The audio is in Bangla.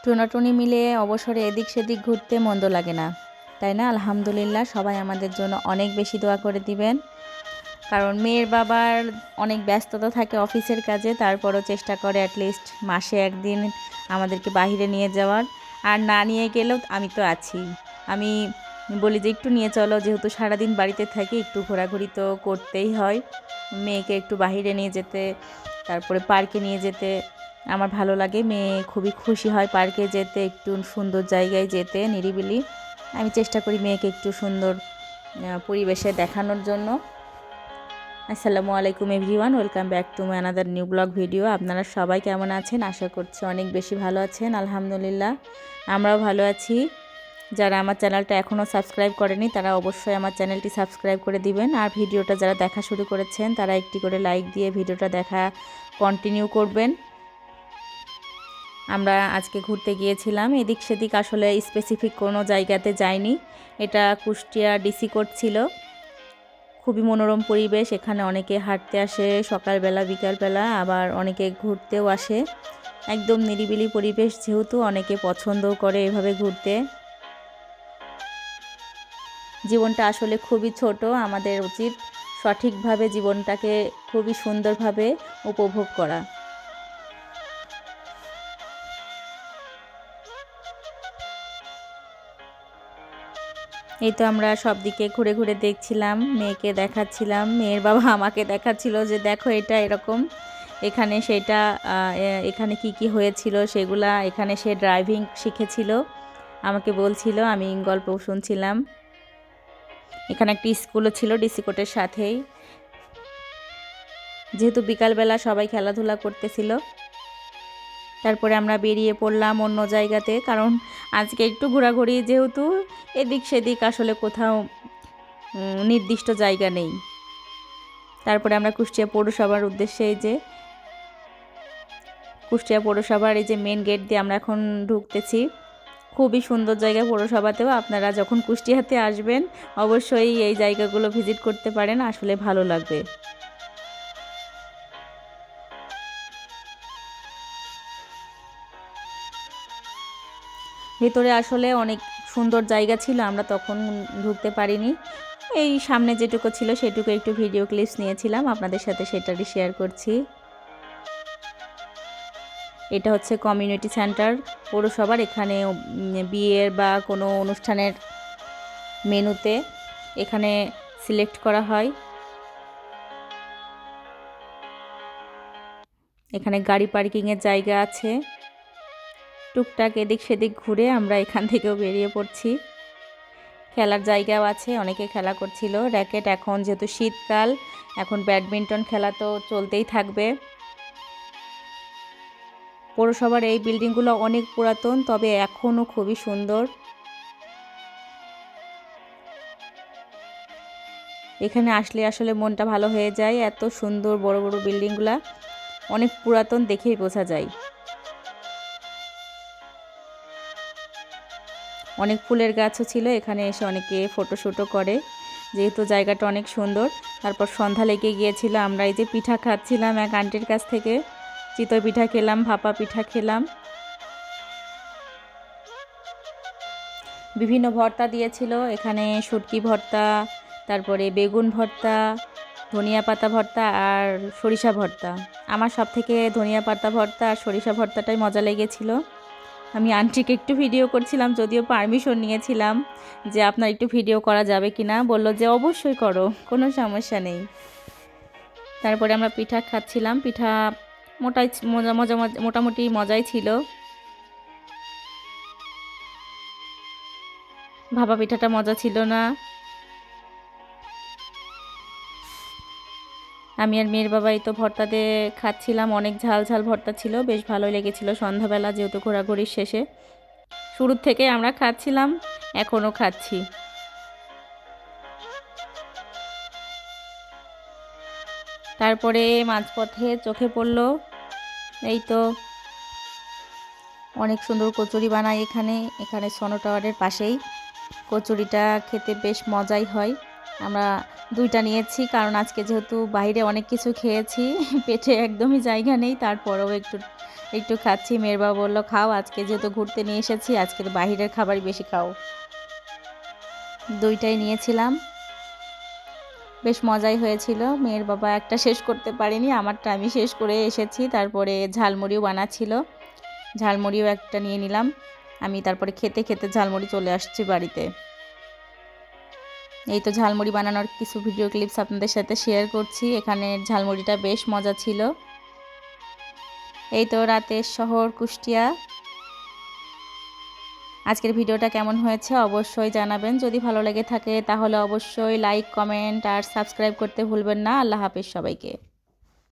টোনাটুনি মিলে অবসরে এদিক সেদিক ঘুরতে মন্দ লাগে না, তাই না? আলহামদুলিল্লাহ, সবাই আমাদের জন্য অনেক বেশি দোয়া করে দিবেন। কারণ মেয়ের বাবার অনেক ব্যস্ততা থাকে অফিসের কাজে, তারপরও চেষ্টা করে অ্যাটলিস্ট মাসে একদিন আমাদেরকে বাহিরে নিয়ে যাওয়ার। আর না নিয়ে গেলেও আমি তো আছি, আমি বলি যে একটু নিয়ে চলো, যেহেতু সারাদিন বাড়িতে থাকি একটু ঘোরাঘুরি তো করতেই হয়। মেয়েকে একটু বাহিরে নিয়ে যেতে, তারপরে পার্কে নিয়ে যেতে আমার ভালো লাগে। মেয়ে খুবই খুশি হয় পার্কে যেতে, একটু সুন্দর জায়গায় যেতে, নিরিবিলি। আমি চেষ্টা করি মেয়েকে একটু সুন্দর পরিবেশে দেখানোর জন্য। আসসালামু আলাইকুম everyone, welcome back to my another new blog video. আপনারা সবাই কেমন আছেন? আশা করছি অনেক বেশি ভালো আছেন। আলহামদুলিল্লাহ, আমরাও ভালো আছি। যারা আমার চ্যানেলটা এখনও সাবস্ক্রাইব করেনি তারা অবশ্যই আমার চ্যানেলটি সাবস্ক্রাইব করে দিবেন। আর ভিডিওটা যারা দেখা শুরু করেছেন তারা একটি করে লাইক দিয়ে ভিডিওটা দেখা কন্টিনিউ করবেন। আমরা আজকে ঘুরতে গিয়েছিলাম এদিক সেদিক, আসলে স্পেসিফিক কোনো জায়গাতে যাইনি। এটা কুষ্টিয়া ডিসি কোর্ট ছিল। খুবই মনোরম পরিবেশ, এখানে অনেকে হাঁটতে আসে সকালবেলা বিকালবেলা, আবার অনেকে ঘুরতেও আসে। একদম নিরিবিলি পরিবেশ, যেহেতু অনেকে পছন্দও করে এভাবে ঘুরতে। জীবনটা আসলে খুবই ছোট, আমাদের উচিত সঠিকভাবে জীবনটাকে খুবই সুন্দরভাবে উপভোগ করা। এই তো আমরা সব দিকে ঘুরে ঘুরে দেখছিলাম, মেয়েকে দেখাচ্ছিলাম, মেয়ের বাবা আমাকে দেখাচ্ছিল যে দেখো এটা এরকম, এখানে সেটা, এখানে কি কি হয়েছিল সেগুলা, এখানে সে ড্রাইভিং শিখেছিল আমাকে বলছিল, আমি গল্প শুনছিলাম। এখানে একটি স্কুলও ছিল ডিসি কোর্টের সাথেই, যেহেতু বিকালবেলা সবাই খেলাধুলা করতেছিল। তারপরে আমরা বেরিয়ে পড়লাম অন্য জায়গাতে, কারণ আজকে একটু ঘোরাঘুরি, যেহেতু এদিক সেদিক আসলে কোথাও নির্দিষ্ট জায়গা নেই। তারপরে আমরা কুষ্টিয়া পৌরসভার উদ্দেশ্যে, এই যে কুষ্টিয়া পৌরসভার এই যে মেন গেট দিয়ে আমরা এখন ঢুকতেছি। খুবই সুন্দর জায়গা পৌরসভাতেও, আপনারা যখন কুষ্টিয়াতে আসবেন অবশ্যই এই জায়গাগুলো ভিজিট করতে পারেন, আসলে ভালো লাগবে। ভেতরে আসলে অনেক সুন্দর জায়গা ছিল, আমরা তখন ঢুকতে পারিনি। এই সামনে যেটুকু ছিল সেটুকু একটু ভিডিও ক্লিপস নিয়েছিলাম, আপনাদের সাথে সেটারই শেয়ার করছি। এটা হচ্ছে কমিউনিটি সেন্টার পৌরসভার, এখানে বিয়ের বা কোনো অনুষ্ঠানের মেনুতে এখানে সিলেক্ট করা হয়। এখানে গাড়ি পার্কিংয়ের জায়গা আছে। টুকটাক এদিক সেদিক ঘুরে আমরা এখান থেকেও বেরিয়ে পড়ছি। খেলার জায়গাও আছে, অনেকে খেলা করছিল র্যাকেট, এখন যেহেতু শীতকাল এখন ব্যাডমিন্টন খেলা তো চলতেই থাকবে। পৌরসভার এই বিল্ডিংগুলো অনেক পুরাতন, তবে এখনও খুবই সুন্দর। এখানে আসলে আসলে মনটা ভালো হয়ে যায়, এত সুন্দর বড় বড় বিল্ডিংগুলা, অনেক পুরাতন দেখেই বোঝা যায়। অনেক ফুলের গাছও ছিল, এখানে এসে অনেকে ফটোশ্যুটও করে, যেহেতু জায়গাটা অনেক সুন্দর। তারপর সন্ধ্যা লেগে গিয়েছিল, আমরা এই যে পিঠা খাচ্ছিলাম এক আন্টির কাছ থেকে, চিতই পিঠা খেলাম, ভাপা পিঠা খেলাম। বিভিন্ন ভর্তা দিয়েছিল এখানে, শুটকি ভর্তা, তারপরে বেগুন ভর্তা, ধনিয়া পাতা ভর্তা আর সরিষা ভর্তা। আমার সব থেকে ধনিয়া পাতা ভর্তা আর সরিষা ভর্তাটাই মজা লেগেছিল। আমি আন্টিকে একটু ভিডিও করছিলাম, যদিও পারমিশন নিয়েছিলাম যে আপনার একটু ভিডিও করা যাবে কি না, বললো যে অবশ্যই করো, কোনো সমস্যা নেই। তারপরে আমরা পিঠা খাচ্ছিলাম, পিঠা মোটামুটি মজাই ছিল। ভাপা পিঠাটা মজা ছিল না। আমি আর মেয়ের বাবা এই তো ভর্তা দিয়ে খাচ্ছিলাম, অনেক ঝাল ঝাল ভর্তা ছিল, বেশ ভালোই লেগেছিল। সন্ধ্যাবেলা যেহেতু ঘোরাঘুরির শেষে, শুরুর থেকে আমরা খাচ্ছিলাম, এখনও খাচ্ছি। তারপরে মাঝপথে চোখে পড়লো এই তো অনেক সুন্দর কচুরি বানায় এখানে, এখানে সোনো টাওয়ারের পাশেই। কচুরিটা খেতে বেশ মজাই হয়। আমরা দুইটা নিয়েছি, কারণ আজকে যেহেতু বাইরে অনেক কিছু খেয়েছি পেটে একদমই জায়গা নেই, তারপরেও একটু একটু খাচ্ছি। মেয়ের বাবা বললো খাও, আজকে যেহেতু ঘুরতে নিয়ে এসেছি আজকে তো বাহিরের খাবারই বেশি খাও। দুইটাই নিয়েছিলাম, বেশ মজাই হয়েছিল। মেয়ের বাবা একটা শেষ করতে পারিনি, আমারটা আমি শেষ করে এসেছি। তারপরে ঝালমুড়িও বানাচ্ছিল, ঝালমুড়িও একটা নিয়ে নিলাম আমি। তারপরে খেতে খেতে ঝালমুড়ি চলে আসছি বাড়িতে। এই তো ঝালমুড়ি বানানোর কিছু ভিডিও ক্লিপস আপনাদের সাথে শেয়ার করছি। এখানে ঝালমুড়িটা বেশ মজা ছিল। এই তো রাতের শহর কুষ্টিয়া। আজকের ভিডিওটা কেমন হয়েছে অবশ্যই জানাবেন। যদি ভালো লেগে থাকে তাহলে অবশ্যই লাইক, কমেন্ট আর সাবস্ক্রাইব করতে ভুলবেন না। আল্লাহ হাফেজ সবাইকে।